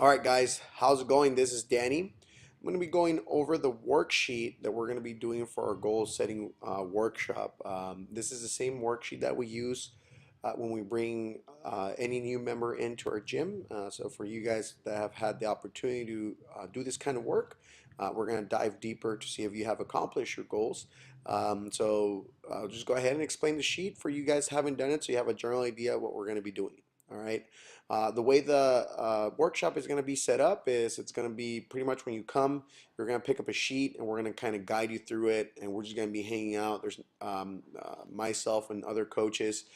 All right, guys, how's it going? This is Danny. I'm going to be going over the worksheet that we're going to be doing for our goal setting workshop. This is the same worksheet that we use when we bring any new member into our gym. So for you guys that have had the opportunity to do this kind of work, we're going to dive deeper to see if you have accomplished your goals. So I'll just go ahead and explain the sheet for you guys who haven't done it so you have a general idea of what we're going to be doing. All right. The way the workshop is going to be set up is it's going to be pretty much when you come, you're going to pick up a sheet and we're going to kind of guide you through it, and we're just going to be hanging out. There's myself and other coaches.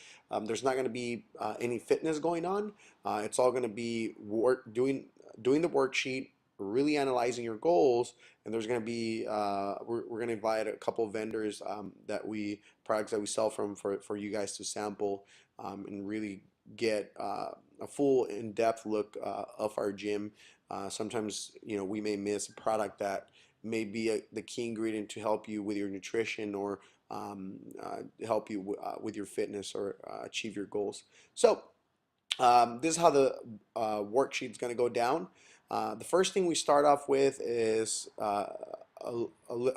There's not going to be any fitness going on. It's all going to be doing the worksheet, really analyzing your goals, and there's going to be we're going to invite a couple of vendors products that we sell from for you guys to sample and really get a full in-depth look of our gym. Sometimes we may miss a product that may be the key ingredient to help you with your nutrition or help you with your fitness or achieve your goals. So this is how the worksheet is going to go down. The first thing we start off with is a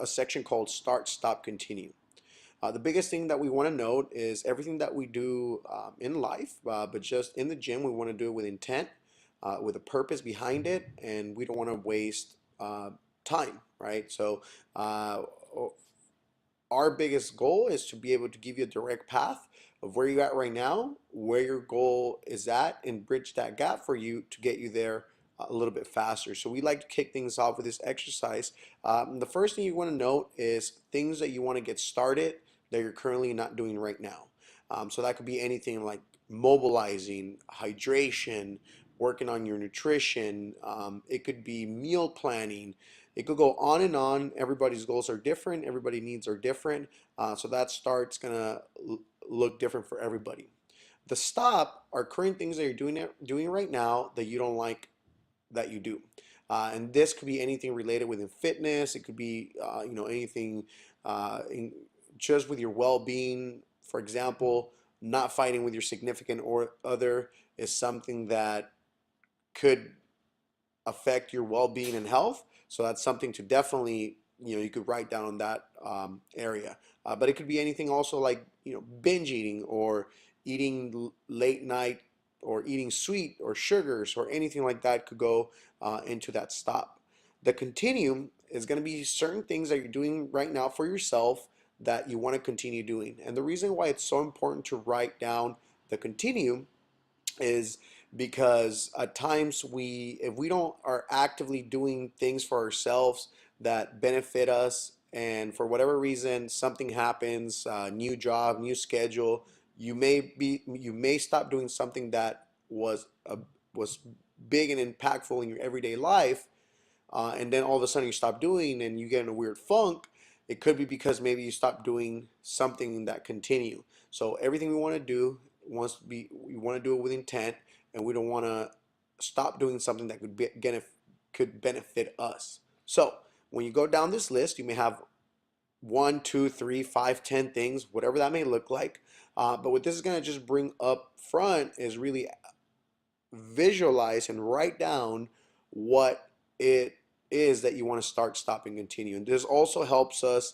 section called Start, Stop, Continue. The biggest thing that we want to note is everything that we do in life, but just in the gym, we want to do it with intent, with a purpose behind it, and we don't want to waste time, right? So our biggest goal is to be able to give you a direct path of where you're at right now, where your goal is at, and bridge that gap for you to get you there a little bit faster. So we like to kick things off with this exercise. The first thing you want to note is things that you want to get started that you're currently not doing right now. So that could be anything like mobilizing, hydration, working on your nutrition. It could be meal planning. It could go on and on. Everybody's goals are different. Everybody's needs are different. So that start's gonna look different for everybody. The stop are current things that you're doing right now that you don't like that you do. And this could be anything related within fitness. It could be anything just with your well-being. For example, not fighting with your significant or other is something that could affect your well-being and health. So that's something to definitely you could write down on that area. But it could be anything also like binge eating or eating late night or eating sweet or sugars or anything like that could go into that stop. The continue is going to be certain things that you're doing right now for yourself that you want to continue doing. And the reason why it's so important to write down the continue is because at times if we don't are actively doing things for ourselves that benefit us, and for whatever reason something happens, new job, new schedule, you may stop doing something that was big and impactful in your everyday life, and then all of a sudden you stop doing and you get in a weird funk. It could be because maybe you stop doing something that continue. So everything we want to do we want to do it with intent, and we don't want to stop doing something that could benefit us. So when you go down this list, you may have 1, 2, 3, 5, 10 things, whatever that may look like. But what this is going to just bring up front is really visualize and write down what it is that you want to start, stop, and continue. And this also helps us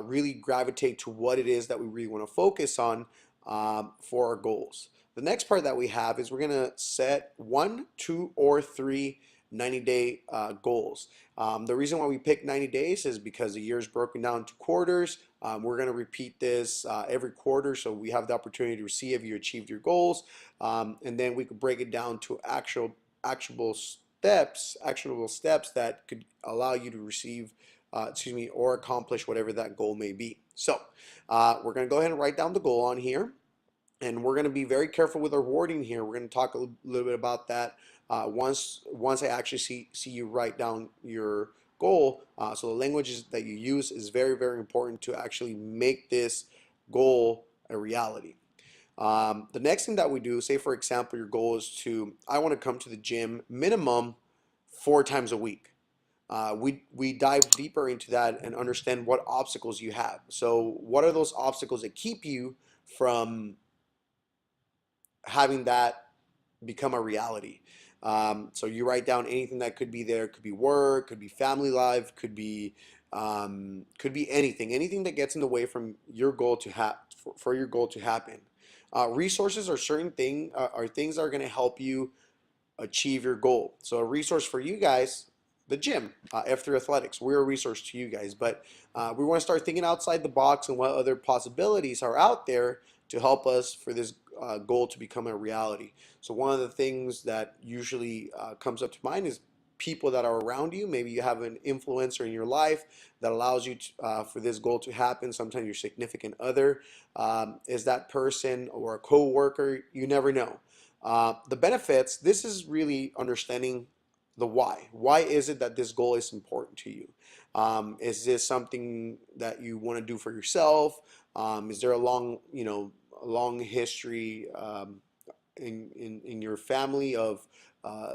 really gravitate to what it is that we really want to focus on for our goals. The next part that we have is we're going to set 1, 2, or 3 90-day goals. The reason why we pick 90 days is because the year is broken down into quarters. We're going to repeat this every quarter, so we have the opportunity to see if you achieved your goals, and then we could break it down to actionable steps that could allow you to receive or accomplish whatever that goal may be. So we're going to go ahead and write down the goal on here, and we're going to be very careful with our wording here. We're going to talk a little bit about that once I actually see you write down your goal. So the language that you use is very, very important to actually make this goal a reality. The next thing that we do, say for example, your goal is I want to come to the gym minimum 4 times a week. We dive deeper into that and understand what obstacles you have. So what are those obstacles that keep you from having that become a reality? So you write down anything that could be there. Could be work, could be family life, could be anything that gets in the way from your goal to for your goal to happen. Resources are certain are things that are going to help you achieve your goal. So a resource for you guys, the gym, F3 Athletics, we're a resource to you guys. But we want to start thinking outside the box and what other possibilities are out there to help us for this goal to become a reality. So one of the things that usually comes up to mind is people that are around you. Maybe you have an influencer in your life that allows you for this goal to happen. Sometimes your significant other is that person, or a co-worker. You never know. The benefits, this is really understanding the why. Why is it that this goal is important to you? Is this something that you want to do for yourself? Is there a a long history in your family of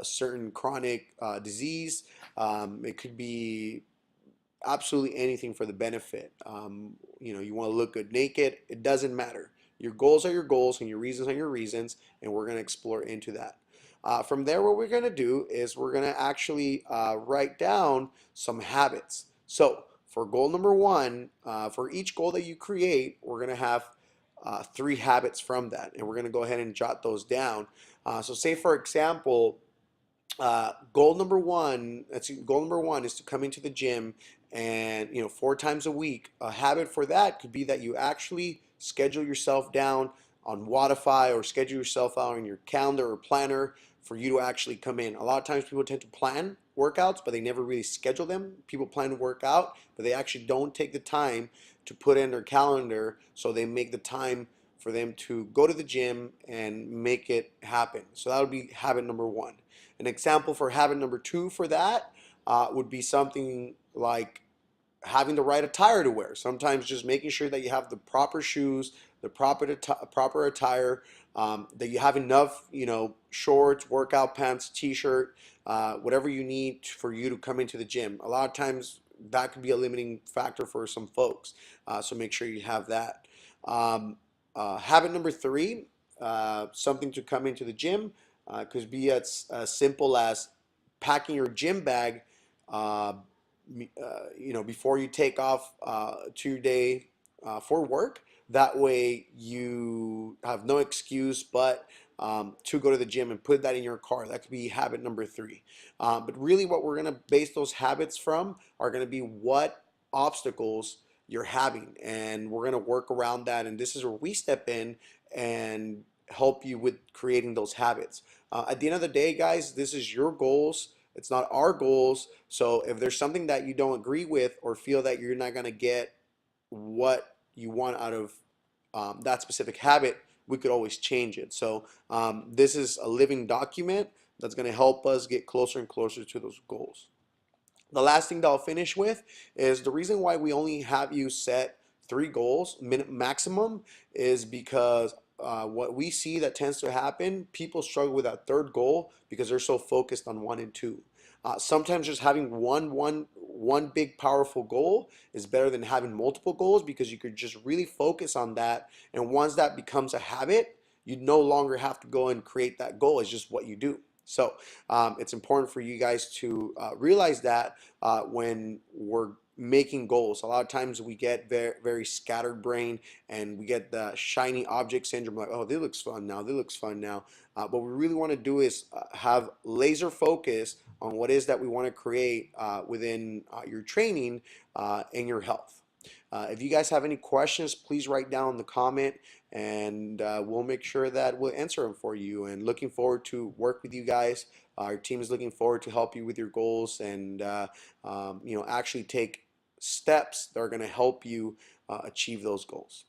certain chronic disease? It could be absolutely anything for the benefit. You want to look good naked, it doesn't matter. Your goals are your goals, and your reasons are your reasons, and we're going to explore into that. From there, what we're going to do is we're going to actually write down some habits. So, for goal number one, for each goal that you create, we're going to have 3 habits from that, and we're going to go ahead and jot those down. So, say for example, goal number one is to come into the gym, and 4 times a week. A habit for that could be that you actually schedule yourself down on Wodify, or schedule yourself out on your calendar or planner for you to actually come in. A lot of times people tend to plan workouts, but they never really schedule them. People plan to work out, but they actually don't take the time to put in their calendar, so they make the time for them to go to the gym and make it happen. So that would be habit number one. An example for habit number two for that would be something like having the right attire to wear. Sometimes just making sure that you have the proper shoes, the proper attire, that you have enough, shorts, workout pants, t-shirt, whatever you need for you to come into the gym. A lot of times that could be a limiting factor for some folks. So make sure you have that. Habit number three, something to come into the gym, could be as simple as packing your gym bag, before you take off to your day for work. That way you have no excuse but to go to the gym and put that in your car. That could be habit number three. But really, what we're going to base those habits from are going to be what obstacles you're having, and we're going to work around that. And this is where we step in and help you with creating those habits. At the end of the day, guys, this is your goals. It's not our goals. So if there's something that you don't agree with, or feel that you're not going to get what you want out of that specific habit, we could always change it. So this is a living document that's going to help us get closer and closer to those goals. The last thing that I'll finish with is the reason why we only have you set 3 goals maximum is because what we see that tends to happen, people struggle with that third goal because they're so focused on 1 and 2. Sometimes just having one big powerful goal is better than having multiple goals, because you could just really focus on that, and once that becomes a habit, you no longer have to go and create that goal. It's just what you do. So it's important for you guys to realize that when we're making goals, a lot of times we get very scattered brain, and we get the shiny object syndrome, like, oh, this looks fun now, this looks fun now. What we really want to do is have laser focus on what is that we want to create within your training and your health. If you guys have any questions, please write down in the comment, and we'll make sure that we'll answer them for you. And looking forward to work with you guys. Our team is looking forward to help you with your goals, and actually take steps that are going to help you achieve those goals.